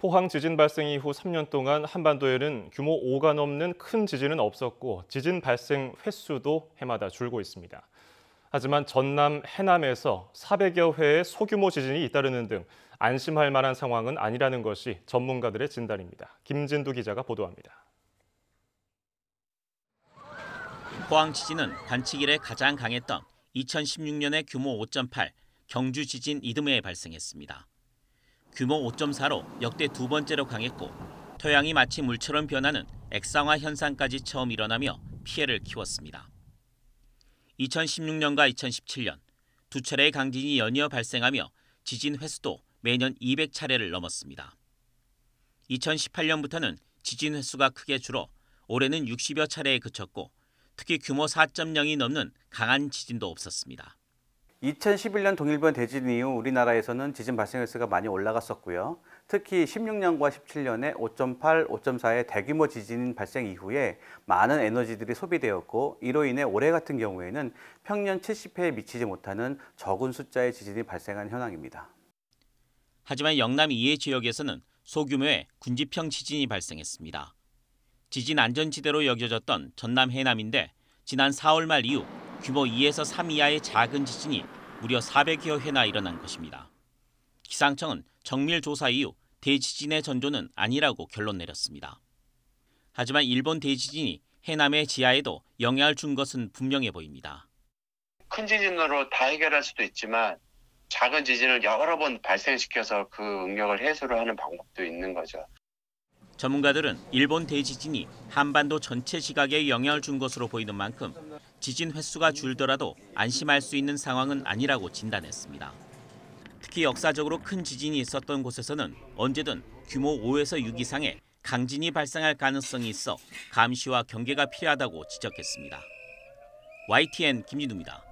포항 지진 발생 이후 3년 동안 한반도에는 규모 5가 넘는 큰 지진은 없었고 지진 발생 횟수도 해마다 줄고 있습니다. 하지만 전남, 해남에서 400여 회의 소규모 지진이 잇따르는 등 안심할 만한 상황은 아니라는 것이 전문가들의 진단입니다. 김진두 기자가 보도합니다. 포항 지진은 관측 이래 가장 강했던 2016년의 규모 5.8 경주 지진 이듬해에 발생했습니다. 규모 5.4로 역대 두 번째로 강했고 토양이 마치 물처럼 변하는 액상화 현상까지 처음 일어나며 피해를 키웠습니다. 2016년과 2017년 두 차례의 강진이 연이어 발생하며 지진 횟수도 매년 200차례를 넘었습니다. 2018년부터는 지진 횟수가 크게 줄어 올해는 60여 차례에 그쳤고 특히 규모 4.0이 넘는 강한 지진도 없었습니다. 2011년 동일본 대지진 이후 우리나라에서는 지진 발생 횟수가 많이 올라갔었고요. 특히 16년과 17년에 5.8, 5.4의 대규모 지진 발생 이후에 많은 에너지들이 소비되었고 이로 인해 올해 같은 경우에는 평년 70회에 미치지 못하는 적은 숫자의 지진이 발생한 현황입니다. 하지만 영남 이해 지역에서는 소규모의 군지평 지진이 발생했습니다. 지진 안전지대로 여겨졌던 전남 해남인데 지난 4월 말 이후 규모 2에서 3 이하의 작은 지진이 무려 400여 회나 일어난 것입니다. 기상청은 정밀 조사 이후 대지진의 전조는 아니라고 결론 내렸습니다. 하지만 일본 대지진이 해남의 지하에도 영향을 준 것은 분명해 보입니다. 큰 지진으로 다 해결할 수도 있지만 작은 지진을 여러 번 발생시켜서 그 응력을 해소를 하는 방법도 있는 거죠. 전문가들은 일본 대지진이 한반도 전체 지각에 영향을 준 것으로 보이는 만큼 지진 횟수가 줄더라도 안심할 수 있는 상황은 아니라고 진단했습니다. 특히 역사적으로 큰 지진이 있었던 곳에서는 언제든 규모 5에서 6 이상의 강진이 발생할 가능성이 있어 감시와 경계가 필요하다고 지적했습니다. YTN 김진우입니다.